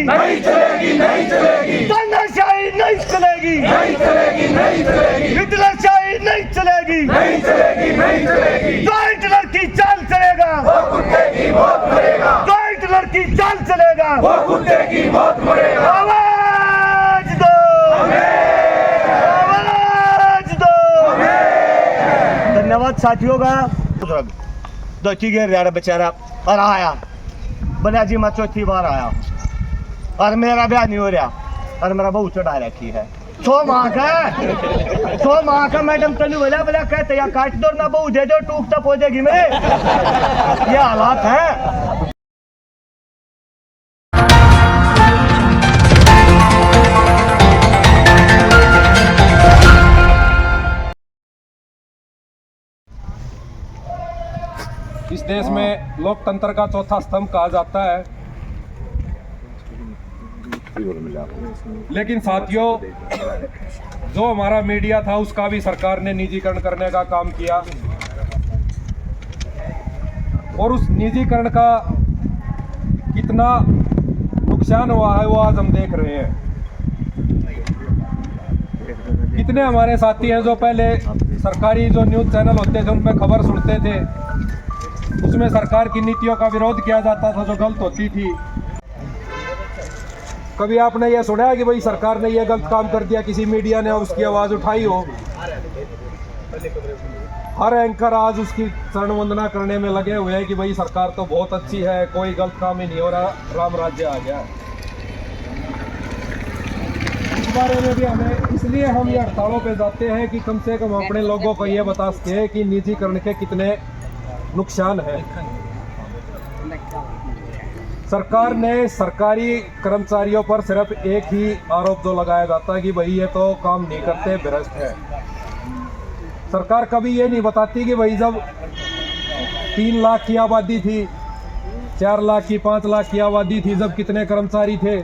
नहीं चलेगी, नहीं चलेगी, तानाशाही नहीं चलेगी, नहीं चलेगी, नहीं चलेगी, हिटलरशाही नहीं चलेगी, नहीं चलेगी, नहीं चलेगी, जो हिटलर की चाल चलेगा वो कुत्ते की मौत मरेगा, जो हिटलर की चाल चलेगा वो कुत्ते की मौत मरेगा। आवाज दो, आवाज दो। धन्यवाद साथियों का। दो गिर यार बेचारा और आया बना जी मैं चौथी बार आया और मेरा ब्याह नहीं हो रहा और मेरा बहू चढ़ा रखी है 6 माह का मैडम तनु बोला बोला कहते या काट दो ना बहू दे दो टूकता पहुंचेगी मेरे ये हालात है। इस देश में लोकतंत्र का चौथा स्तंभ कहा जाता है, लेकिन साथियों जो हमारा मीडिया था उसका भी सरकार ने निजीकरण करने का काम किया और उस निजीकरण का कितना नुकसान हुआ है वो आज हम देख रहे हैं। कितने हमारे साथी हैं जो पहले सरकारी जो न्यूज़ चैनल होते थे उन पर खबर सुनते थे, उसमें सरकार की नीतियों का विरोध किया जाता था जो गलत होती थी। कभी आपने ये सुना है कि भाई सरकार ने ये गलत काम कर दिया, किसी मीडिया ने उसकी आवाज़ उठाई हो? हर एंकर आज उसकी चरण वंदना करने में लगे हुए हैं कि भाई सरकार तो बहुत अच्छी है, कोई गलत काम ही नहीं हो रहा, राम राज्य आ गया। इस बारे में भी हमें इसलिए हम ये हड़तालों पे जाते हैं कि कम से कम अपने लोगों को ये बता सके कि निजीकरण के कितने नुकसान है। सरकार ने सरकारी कर्मचारियों पर सिर्फ एक ही आरोप जो लगाया जाता है कि भाई ये तो काम नहीं करते, भ्रष्ट है। सरकार कभी ये नहीं बताती कि भाई जब 3 लाख की आबादी थी, 4 लाख की, 5 लाख की आबादी थी, जब कितने कर्मचारी थे,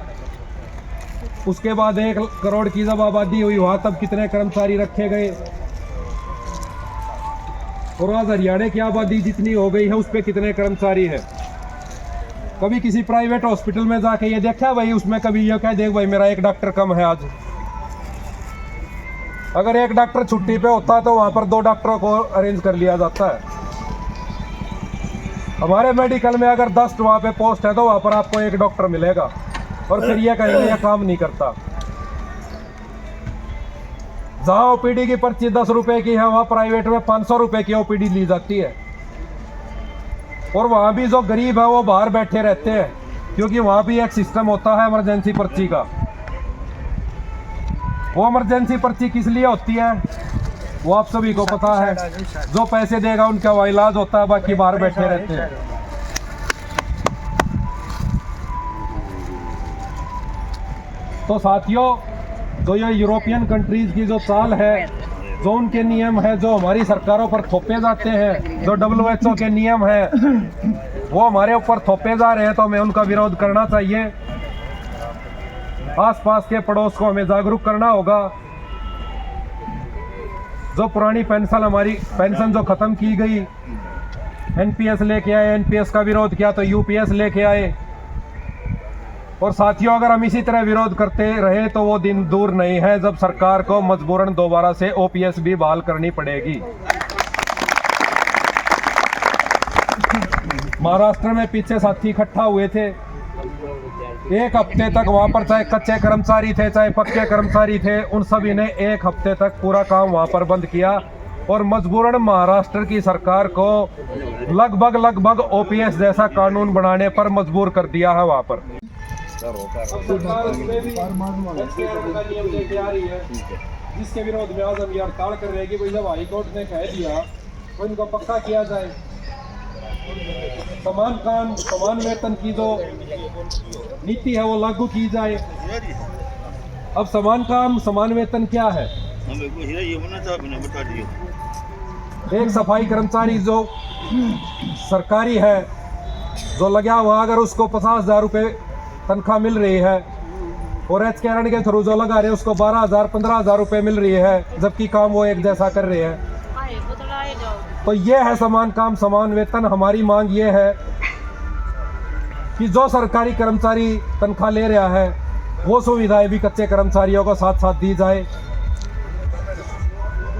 उसके बाद 1 करोड़ की जब आबादी हुई वहाँ तब कितने कर्मचारी रखे गए, और आज हरियाणा की आबादी जितनी हो गई है उस पर कितने कर्मचारी है। कभी किसी प्राइवेट हॉस्पिटल में जाके ये देखा भाई उसमें कभी ये कह दे भाई मेरा 1 डॉक्टर कम है आज? अगर 1 डॉक्टर छुट्टी पे होता तो वहां पर 2 डॉक्टरों को अरेंज कर लिया जाता है। हमारे मेडिकल में अगर 10 वहां पे पोस्ट है तो वहां पर आपको 1 डॉक्टर मिलेगा और फिर ये कहेंगे ये काम नहीं करता। जहाँ ओपीडी की पर्ची 10 रुपए की है वहाँ प्राइवेट में 500 रुपए की ओपीडी ली जाती है, और वहाँ भी जो गरीब है वो बाहर बैठे रहते हैं क्योंकि वहाँ भी एक सिस्टम होता है इमरजेंसी पर्ची का। वो इमरजेंसी पर्ची किस लिए होती है वो आप सभी को पता है, जो पैसे देगा उनका वो इलाज होता है, बाकी बाहर बैठे रहते हैं। तो साथियों जो ये यूरोपियन कंट्रीज की जो चाल है, जो उनके नियम है जो हमारी सरकारों पर थोपे जाते हैं, जो WHO के नियम है वो हमारे ऊपर थोपे जा रहे हैं, तो हमें उनका विरोध करना चाहिए। आसपास के पड़ोस को हमें जागरूक करना होगा। जो पुरानी पेंशन हमारी पेंशन जो खत्म की गई, NPS लेके आए, NPS का विरोध किया तो UPS लेके आए, और साथियों अगर हम इसी तरह विरोध करते रहे तो वो दिन दूर नहीं है जब सरकार को मजबूरन दोबारा से OPS भी बहाल करनी पड़ेगी। महाराष्ट्र में पीछे साथी इकट्ठा हुए थे, 1 हफ्ते तक वहां पर चाहे कच्चे कर्मचारी थे चाहे पक्के कर्मचारी थे, उन सभी ने 1 हफ्ते तक पूरा काम वहां पर बंद किया और मजबूरन महाराष्ट्र की सरकार को लगभग OPS जैसा कानून बनाने पर मजबूर कर दिया है वहां पर। सरकार उसमें भी का नियम लेके आ रही है जिसके विरोध में आज हम ये हड़ताल कर रहे हैं कि भाई जब हाई कोर्ट ने कह दिया तो इनको पक्का किया जाए। समान काम समान वेतन की जो नीति है वो लागू की जाए। अब समान काम समान वेतन क्या है? एक सफाई कर्मचारी जो सरकारी है जो लगा हुआ, अगर उसको 50,000 रुपये तनख्वाह मिल रही है और HKRN के थ्रू जो लगा रहे हैं उसको 12,000 15,000 रुपये मिल रही है, जबकि काम वो एक जैसा कर रहे हैं। तो ये है समान काम समान वेतन। हमारी मांग ये है कि जो सरकारी कर्मचारी तनख्वाह ले रहा है वो सुविधाएं भी कच्चे कर्मचारियों को साथ साथ दी जाए,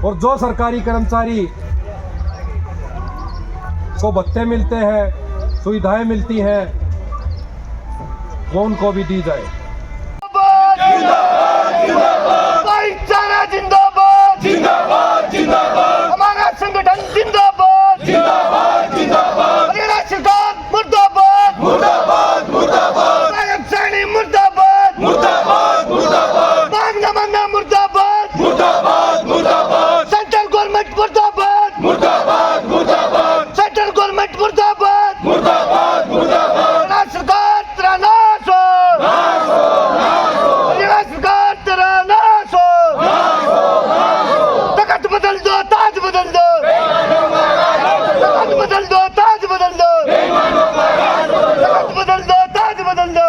और जो सरकारी कर्मचारी को भत्ते मिलते हैं, सुविधाएं मिलती हैं, वो उनको भी दी जाए। भाईचारा जिंदाबाद जिंदाबाद जिंदाबाद, हमारा संगठन जिंदाबाद जिंदाबाद जिंदाबाद, हरियाणा सरकार मुर्दाबाद मुर्दाबाद मुर्दाबाद, नायब सैनी मुर्दाबाद मुर्दाबाद मुर्दाबाद, मांगना मांगना मुर्दाबाद मुर्दाबाद मुर्दाबाद, सेंट्रल गवर्नमेंट मुर्दाबाद मुर्दाबाद मुर्दाबाद, सेंट्रल गवर्नमेंट मुर्दाबाद मुर्दाबाद मुर्दाबाद, हरियाणा सरकार तेरा नाश हो, हरियाणा सरकार तेरा नाश हो, तख्त बदल दो ताज बदल दो, तख्त बदल दो ताज बदल दो, तख्त बदल दो ताज बदल दो,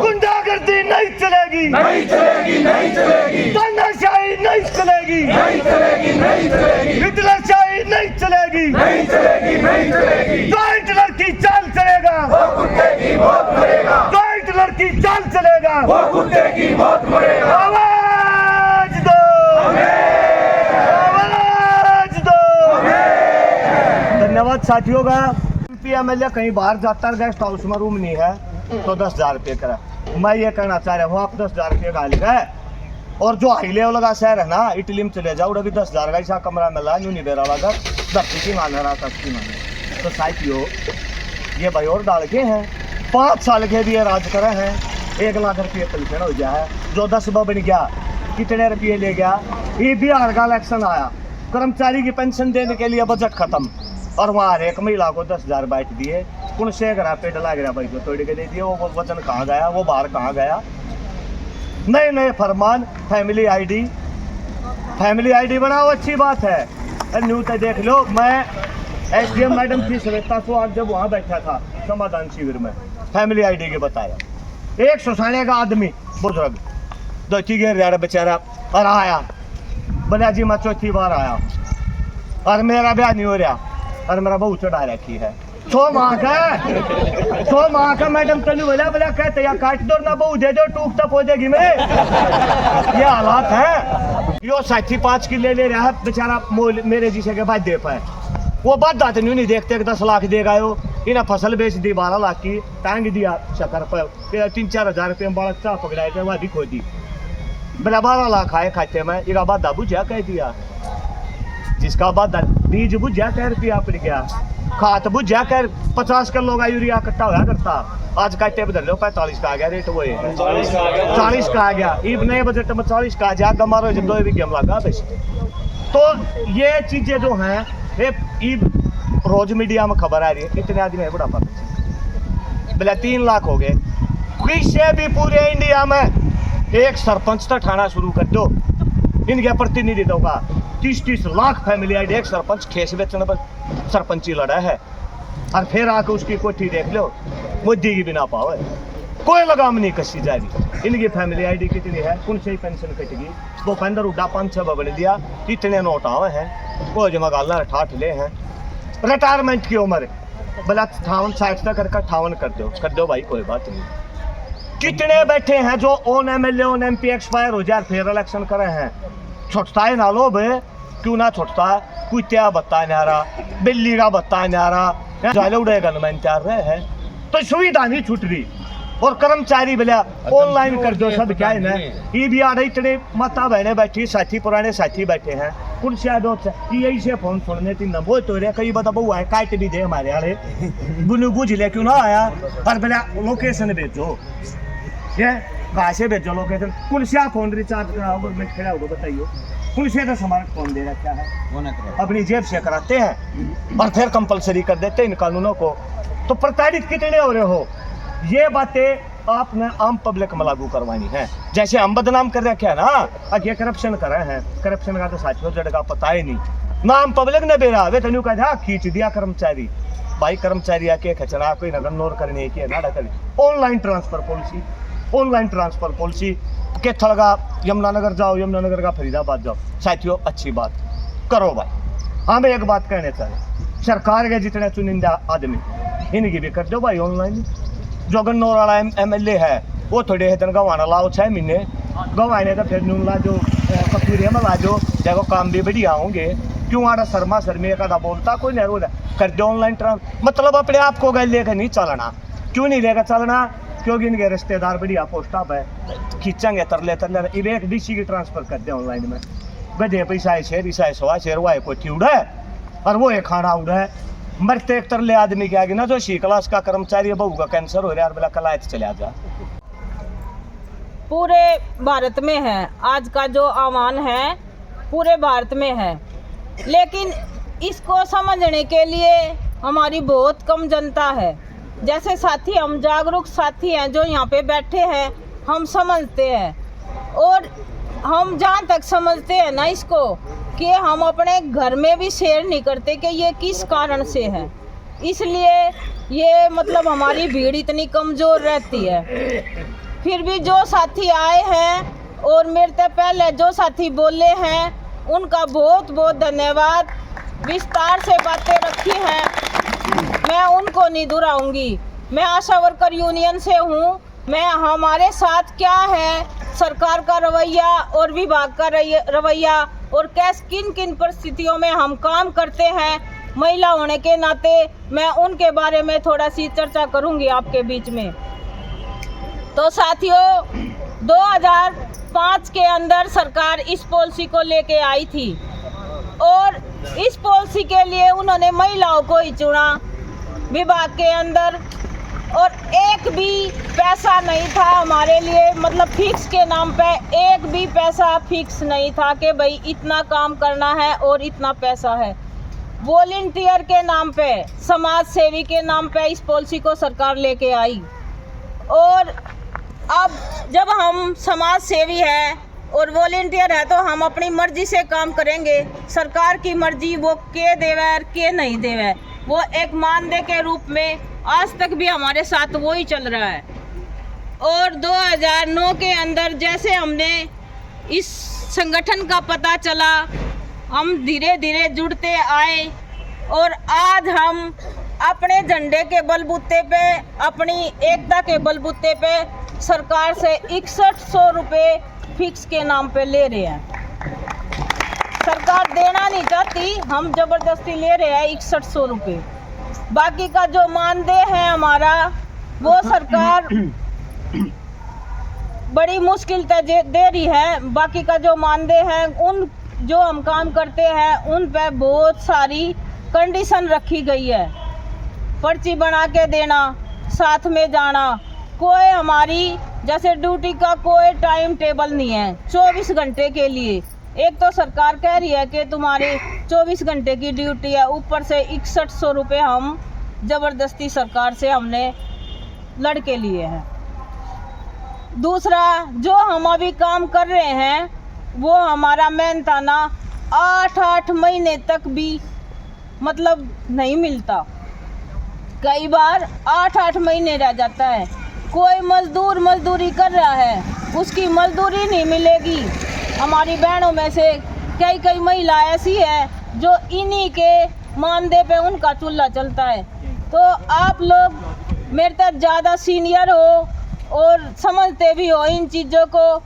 गुंडागर्दी नहीं चलेगी नहीं चलेगी नहीं चलेगी, तानाशाही नहीं चलेगी नहीं चलेगी नहीं चलेगी, हिटलरशाही नहीं चलेगी नहीं चलेगी नहीं चलेगी, जो हिटलर की चाल चलेगा वो कुत्ते की मौत मरेगा, जो हिटलर की चाल चलेगा वो कुत्ते की मौत मरेगा। आवाज दो आवाज दो। धन्यवाद साथियों का। एमएलए कहीं बाहर जाता है, गेस्ट हाउस में रूम नहीं है तो 10,000 रुपये करा। मैं ये कहना चाह रहा हूँ, आप 10,000 रुपये का लेगा, और जो हाई लेवल का शहर है ना, इटली में चले जाओ, भी 10,000 का ऐसा कमरा मिला यूँ नहीं दे रहा अगर 10 की मान रहा 10 की मान। तो साथियों ये भाई और डाल के हैं 5 साल के भी राज करे हैं, 1 लाख रुपये पेंशन हो गया है, जो 10 बन गया कितने रुपये ले गया। ये बिहार का इलेक्शन आया, कर्मचारी की पेंशन देने के लिए बजट खत्म, और वहाँ हर एक महिला को 10,000 बांट दिए, कौन से घर पे डला गया भाई को तोड़ के दे दिए, वो वचन कहाँ गया, वो बाहर कहाँ गया। नए नए फरमान, फैमिली आईडी बनाओ, अच्छी बात है। न्यूज तो देख लो, मैं एसडीएम मैडम की श्वेता को आज जब वहाँ बैठा था समाधान शिविर में, फैमिली आईडी के बताया, एक सुसाने का आदमी बुजुर्ग 2 गिर बेचारा, और आया बोला जी मैं 4थी बार आया और मेरा ब्याह नहीं हो रहा और मेरा बहू चढ़ा रखी है 100 माह का मैडम तनु बोला कहते या काट दो ना बहू दे दो, टूक तक हो जाएगी मैं। ये हालात है। यो साथी 5 किले ले रहा है बेचारा, मेरे जिसे के बाद दे पाए, वो बात दात नहीं देखते 10 लाख देगा यो, इन्हें फसल बेच दी 12 लाख की, टांग दिया शक्कर पर 3-4 हज़ार रुपये बाढ़ चाह पकड़ाए थे, वह भी खो दी, बोला 12 लाख आए खाते में। इरा बाद बुझा कह दिया, जिसका बाद बीज बुझा कह रुपया पड़ गया, खाद बुझा कर 50 किलो का यूरिया इकट्ठा होया करता, आज काटे बदल लो 45 का आ गया रेट, वो 40 का आ गया, ईब नए बजट में 40 का आ गया, गमारो जब 2 भी गेम लगा बेच। तो ये चीजें जो हैं रोज मीडिया में खबर आ रही है, कितने आदमी है बुढ़ापा, बोला 3 लाख हो गए। किसी भी पूरे इंडिया में एक सरपंच तक ठाना शुरू कर दो, इनके प्रतिनिधित्व का 30-30 लाख फैमिली आईडी, एक सरपंच खेस बेचने पर सरपंची लड़ा है, और फिर आके उसकी कोठी देख लो, मोदी की बिना पाओ, कोई लगाम नहीं कसी जा रही। इनकी फैमिली आईडी कितनी है, कौन सी पेंशन कटेगी, वो पंदर उड़ा 5-6 बन दिया, इतने नोट आवे हैं, वो जमा गालना 68 ले हैं। रिटायरमेंट की उम्र बोला 58-60 तक करके 58 कर दो भाई, कोई बात नहीं। कितने बैठे हैं जो own MLA own MP expire हो जाए फिर इलेक्शन करे हैं, छुटता है ना लो भाई, क्यों ना छुटता है, कुत्ता बत्ता नहीं आ रहा, बिल्ली का बत्ता नहीं आ रहा, जाले उड़े गन तैयार रहे हैं, तो सुविधा नहीं छूट रही। और कर्मचारी बोला ऑनलाइन कर दो सब, क्या है ना ये भी आ रही, इतने माता बहने बैठी, साथी पुराने साथी बैठे हैं, कुछ यही से फोन सुनने तीन वो तो रहे, कई बता बहु है काट भी दे हमारे वाले बुनू बुझ ले, क्यों ना आया, और बोला लोकेशन भेजो, ये कहाँ से भेजो लोकेशन, कुल से फोन रिचार्ज कराओ गवर्नमेंट खड़ा होगा बताइए, कुल से 10 हमारा फोन दे रखा है, अपनी जेब से कराते हैं और फिर कंपलसरी कर देते हैं इन कानूनों को। तो प्रताड़ित कितने हो रहे हो, ये बातें आपने आम पब्लिक में लागू करवानी है। जैसे हम बदनाम कर रखे हैं ना, अब ये करप्शन कर रहे हैं, करप्शन का तो साथियों जगह पता ही नहीं, नाम पब्लिक ने बेरा वे तनु कहा खींच दिया कर्मचारी, भाई कर्मचारी आके खचना कोई नगर नोर करने की ना कर। ऑनलाइन ट्रांसफर पॉलिसी के थलगा यमुनानगर जाओ, यमुनानगर का फरीदाबाद जाओ, साथियों अच्छी बात करो भाई। हम एक बात कहने चाहिए, सरकार के जितने चुनिंदा आदमी इनकी भी कर दो भाई ऑनलाइन। जो गन्नौर वाला MLA है वो थोड़े दिन गंवाना लाओ 6 महीने गंवाने तो फिर नूला जो कपूरिया में लाजो देखो काम भी बढ़िया होंगे। क्यों आड़ा शर्मा शर्मी का बोलता कोई नहीं रोज कर दो ऑनलाइन मतलब अपने आप को गए लेकर नहीं चलना। क्यों नहीं लेकर चलना? क्योंकि इनके रिश्तेदार बढ़िया पोस्ट ऑफ है खींचेंगे तरले तरले एक DC की ट्रांसफर कर दे ऑनलाइन में गधे पैसा है शेर ईसा है सवा शेर हुआ है कोठी उड़ा है और वो एक खाना उड़ा है मरते एक तरले आदमी के आगे ना जो सी क्लास का कर्मचारी बहू का कैंसर हो रहा है बोला कलायत चले जा। पूरे भारत में है आज का जो आह्वान है पूरे भारत में है, लेकिन इसको समझने के लिए हमारी बहुत कम जनता है। जैसे साथी हम जागरूक साथी हैं जो यहाँ पे बैठे हैं हम समझते हैं और हम जहाँ तक समझते हैं ना इसको कि हम अपने घर में भी शेयर नहीं करते कि ये किस कारण से है। इसलिए ये मतलब हमारी भीड़ इतनी कमज़ोर रहती है। फिर भी जो साथी आए हैं और मेरे से पहले जो साथी बोले हैं उनका बहुत बहुत धन्यवाद। विस्तार से बातें रखी हैं, मैं उनको नहीं दोहराऊंगी। मैं आशा वर्कर यूनियन से हूँ। मैं हमारे साथ क्या है सरकार का रवैया और विभाग का रवैया और किन किन परिस्थितियों में हम काम करते हैं महिला होने के नाते मैं उनके बारे में थोड़ा सी चर्चा करूंगी आपके बीच में। तो साथियों 2005 के अंदर सरकार इस पॉलिसी को लेके आई थी और इस पॉलिसी के लिए उन्होंने महिलाओं को ही चुना विभाग के अंदर और एक भी पैसा नहीं था हमारे लिए मतलब फिक्स के नाम पे एक भी पैसा फिक्स नहीं था कि भाई इतना काम करना है और इतना पैसा है। वॉलंटियर के नाम पे समाज सेवी के नाम पे इस पॉलिसी को सरकार लेके आई और अब जब हम समाज सेवी है और वॉलंटियर है तो हम अपनी मर्जी से काम करेंगे। सरकार की मर्जी वो के देवे और के नहीं देवे वो एक मानदेय के रूप में आज तक भी हमारे साथ वो ही चल रहा है। और 2009 के अंदर जैसे हमने इस संगठन का पता चला हम धीरे धीरे जुड़ते आए और आज हम अपने झंडे के बलबूते पे अपनी एकता के बलबूते पे सरकार से 6100 रुपये फिक्स के नाम पे ले रहे हैं। सरकार देना नहीं चाहती, हम जबरदस्ती ले रहे हैं 6100 रुपये। बाकी का जो मानदेय है हमारा वो सरकार बड़ी मुश्किल से दे रही है। बाकी का जो मानदेय है उन जो हम काम करते हैं उन पे बहुत सारी कंडीशन रखी गई है। पर्ची बना के देना, साथ में जाना, कोई हमारी जैसे ड्यूटी का कोई टाइम टेबल नहीं है 24 घंटे के लिए। एक तो सरकार कह रही है कि तुम्हारे 24 घंटे की ड्यूटी है, ऊपर से 6100 रुपये हम ज़बरदस्ती सरकार से हमने लड़के लिए हैं। दूसरा जो हम अभी काम कर रहे हैं वो हमारा मेहनताना 8-8 महीने तक भी मतलब नहीं मिलता, कई बार 8-8 महीने रह जाता है। कोई मजदूर मजदूरी कर रहा है उसकी मजदूरी नहीं मिलेगी। हमारी बहनों में से कई महिला ऐसी है जो इन्हीं के मानदेय पे उनका चूल्हा चलता है। तो आप लोग मेरे तक ज़्यादा सीनियर हो और समझते भी हो इन चीज़ों को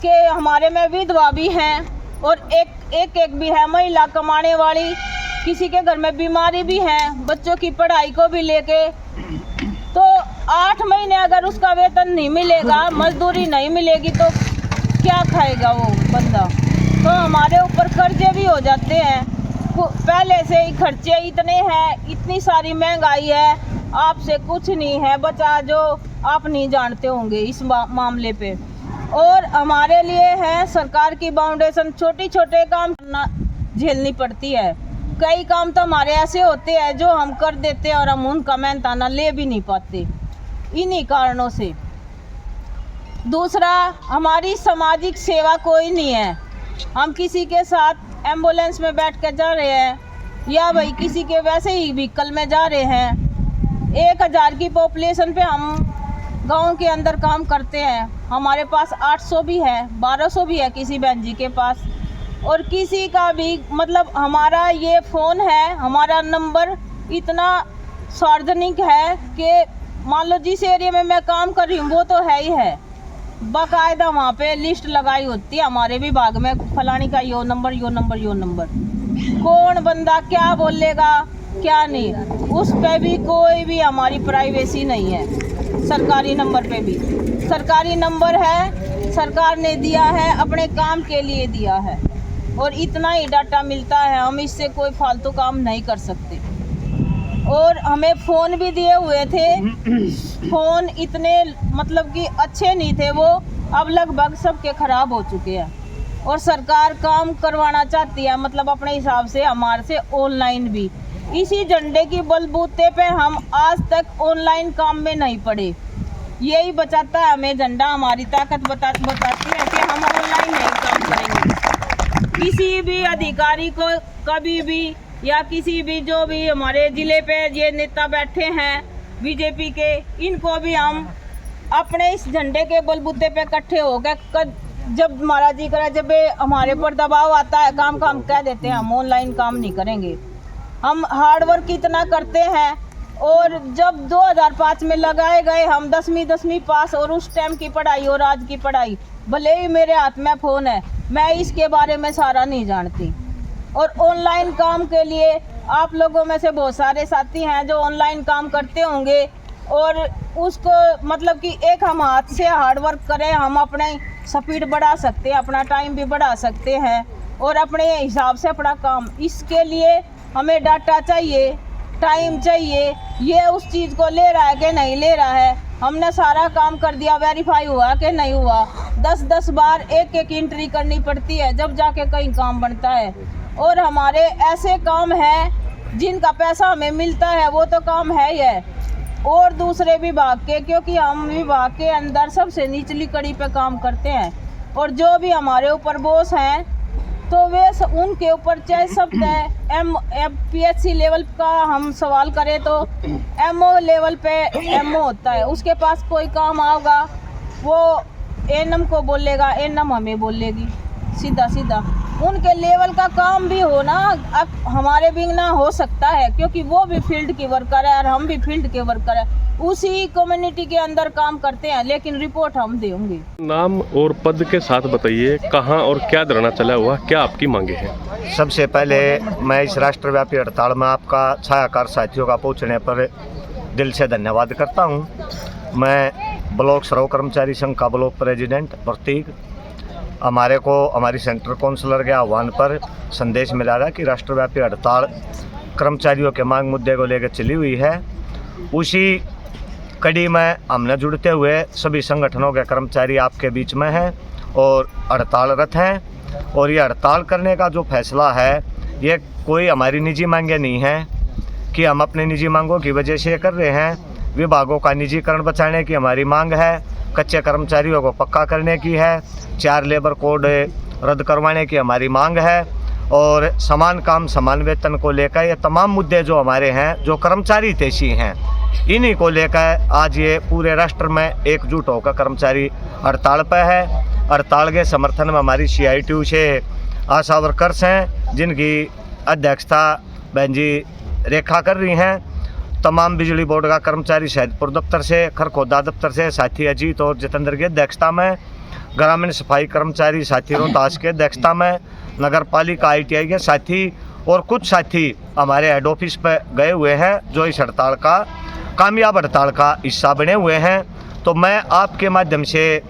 कि हमारे में विधवा भी हैं और एक भी है महिला कमाने वाली, किसी के घर में बीमारी भी है, बच्चों की पढ़ाई को भी लेके। तो 8 महीने अगर उसका वेतन नहीं मिलेगा, मजदूरी नहीं मिलेगी तो क्या खाएगा वो बंदा। तो हमारे ऊपर कर्जे भी हो जाते हैं, पहले से ही खर्चे इतने हैं, इतनी सारी महंगाई है, आपसे कुछ नहीं है बचा जो आप नहीं जानते होंगे इस मामले पे। और हमारे लिए है सरकार की बाउंडेशन, छोटे काम करना झेलनी पड़ती है। कई काम तो हमारे ऐसे होते हैं जो हम कर देते हैं और हम उनका मेहनताना ले भी नहीं पाते इन्हीं कारणों से। दूसरा हमारी सामाजिक सेवा कोई नहीं है। हम किसी के साथ एम्बुलेंस में बैठ कर जा रहे हैं या भाई किसी के वैसे ही व्हीकल में जा रहे हैं। 1000 की पॉपुलेशन पे हम गांव के अंदर काम करते हैं, हमारे पास 800 भी है, 1200 भी है किसी बहन जी के पास। और किसी का भी मतलब हमारा ये फ़ोन है, हमारा नंबर इतना सार्वजनिक है कि मान लो जिस एरिया में मैं काम कर रही हूँ वो तो है ही है, बाकायदा वहाँ पे लिस्ट लगाई होती है हमारे विभाग में, फलानी का यो नंबर यो नंबर यो नंबर। कौन बंदा क्या बोलेगा क्या नहीं, उस पे भी कोई भी हमारी प्राइवेसी नहीं है। सरकारी नंबर पे भी सरकारी नंबर है, सरकार ने दिया है, अपने काम के लिए दिया है और इतना ही डाटा मिलता है, हम इससे कोई फालतू काम नहीं कर सकते। और हमें फ़ोन भी दिए हुए थे, फ़ोन इतने मतलब कि अच्छे नहीं थे वो, अब लगभग सबके ख़राब हो चुके हैं। और सरकार काम करवाना चाहती है मतलब अपने हिसाब से हमारे से ऑनलाइन भी। इसी झंडे की बलबूते पे हम आज तक ऑनलाइन काम में नहीं पड़े, यही बचाता है हमें झंडा, हमारी ताकत बताती है कि हम ऑनलाइन नहीं काम करेंगे। किसी भी अधिकारी को कभी भी या किसी भी जो भी हमारे ज़िले पे ये नेता बैठे हैं बीजेपी के, इनको भी हम अपने इस झंडे के बलबूते पे इकट्ठे हो गए, जब हमारा जी करा, जब हमारे पर दबाव आता है काम कह देते हैं हम ऑनलाइन काम नहीं करेंगे। हम हार्ड वर्क इतना करते हैं और जब 2005 में लगाए गए हम 10वीं पास, और उस टाइम की पढ़ाई और आज की पढ़ाई, भले ही मेरे हाथ में फ़ोन है मैं इसके बारे में सारा नहीं जानती। और ऑनलाइन काम के लिए आप लोगों में से बहुत सारे साथी हैं जो ऑनलाइन काम करते होंगे, और उसको मतलब कि एक हम हाथ से हार्ड वर्क करें, हम अपने स्पीड बढ़ा सकते हैं, अपना टाइम भी बढ़ा सकते हैं और अपने हिसाब से अपना काम। इसके लिए हमें डाटा चाहिए, टाइम चाहिए, ये उस चीज़ को ले रहा है कि नहीं ले रहा है। हमने सारा काम कर दिया, वेरीफाई हुआ कि नहीं हुआ, 10 बार एक एंट्री करनी पड़ती है जब जाके कहीं काम बनता है। और हमारे ऐसे काम हैं जिनका पैसा हमें मिलता है, वो तो काम है ही है, और दूसरे विभाग के, क्योंकि हम विभाग के अंदर सबसे निचली कड़ी पे काम करते हैं, और जो भी हमारे ऊपर बॉस हैं तो वे उनके ऊपर चाहे सब है। PHC लेवल का हम सवाल करें तो MO लेवल पे MO होता है, उसके पास कोई काम आएगा वो ANM को बोलेगा, ANM हमें बोलेगी, सीधा उनके लेवल का काम भी होना अब हमारे भी ना हो सकता है, क्योंकि वो भी फील्ड की वर्कर है और हम भी फील्ड के वर्कर है, उसी कम्युनिटी के अंदर काम करते हैं, लेकिन रिपोर्ट हम देंगे। नाम और पद के साथ बताइए, कहां और क्या धरना चला हुआ, क्या आपकी मांगे हैं? सबसे पहले मैं इस राष्ट्रव्यापी हड़ताल में आपका छायाकार साथियों का पहुंचने पर दिल से धन्यवाद करता हूं। मैं ब्लॉक श्रम कर्मचारी संघ का ब्लॉक प्रेसिडेंट प्रतीक, हमारे को हमारी सेंटर काउंसलर के आह्वान पर संदेश मिला रहा कि राष्ट्रव्यापी हड़ताल कर्मचारियों के मांग मुद्दे को लेकर चली हुई है। उसी कड़ी में हमने जुड़ते हुए सभी संगठनों के कर्मचारी आपके बीच में हैं और हड़तालरत हैं, और ये हड़ताल करने का जो फैसला है ये कोई हमारी निजी मांगे नहीं है कि हम अपनी निजी मांगों की वजह से कर रहे हैं। विभागों का निजीकरण बचाने की हमारी मांग है, कच्चे कर्मचारियों को पक्का करने की है, 4 लेबर कोड रद्द करवाने की हमारी मांग है, और समान काम समान वेतन को लेकर ये तमाम मुद्दे जो हमारे हैं, जो कर्मचारी हितैषी हैं, इन्हीं को लेकर आज ये पूरे राष्ट्र में एकजुट होकर कर्मचारी हड़ताल पर है। हड़ताल के समर्थन में हमारी CITU से आशा वर्कर्स हैं जिनकी अध्यक्षता बहन जी रेखा कर रही हैं। तमाम बिजली बोर्ड का कर्मचारी सैदपुर दफ्तर से, खरखोदा दफ्तर से साथी अजीत और जितेंद्र की अध्यक्षता में, ग्रामीण सफाई कर्मचारी साथी रोहतास के अध्यक्षता में, नगर पालिका ITI के साथी और कुछ साथी हमारे हेड ऑफिस पर गए हुए हैं जो इस हड़ताल का कामयाब हड़ताल का हिस्सा बने हुए हैं। तो मैं आपके माध्यम से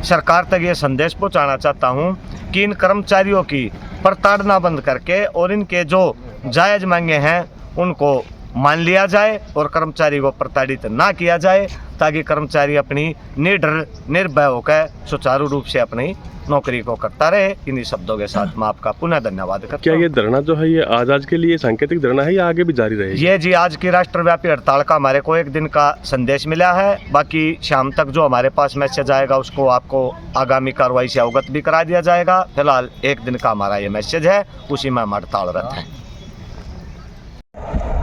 सरकार तक ये संदेश पहुंचाना चाहता हूं कि इन कर्मचारियों की प्रताड़ना बंद करके और इनके जो जायज़ मांगे हैं उनको मान लिया जाए और कर्मचारी को प्रताड़ित ना किया जाए, ताकि कर्मचारी अपनी निडर निर्भय होकर सुचारू रूप से अपनी नौकरी को करता रहे। इन्हीं शब्दों के साथ मैं आपका पुनः धन्यवाद करता हूं। क्या ये धरना जो है ये आज के लिए सांकेतिक धरना है या आगे भी जारी रहेगा? ये जी आज की राष्ट्रव्यापी हड़ताल का हमारे को 1 दिन का संदेश मिला है, बाकी शाम तक जो हमारे पास मैसेज आएगा उसको आपको आगामी कार्रवाई से अवगत भी करा दिया जाएगा। फिलहाल 1 दिन का हमारा ये मैसेज है, उसी में हम हड़तालरत हैं।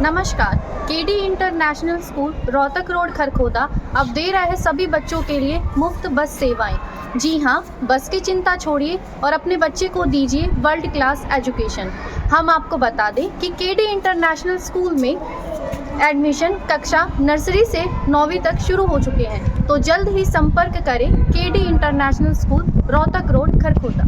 नमस्कार, KD international school Rohtak road Kharkhoda अब दे रहा है सभी बच्चों के लिए मुफ्त बस सेवाएं। जी हाँ, बस की चिंता छोड़िए और अपने बच्चे को दीजिए वर्ल्ड क्लास एजुकेशन। हम आपको बता दें कि KD इंटरनेशनल स्कूल में एडमिशन कक्षा नर्सरी से 9वीं तक शुरू हो चुके हैं। तो जल्द ही संपर्क करें KD international school, Rohtak road, Kharkhoda.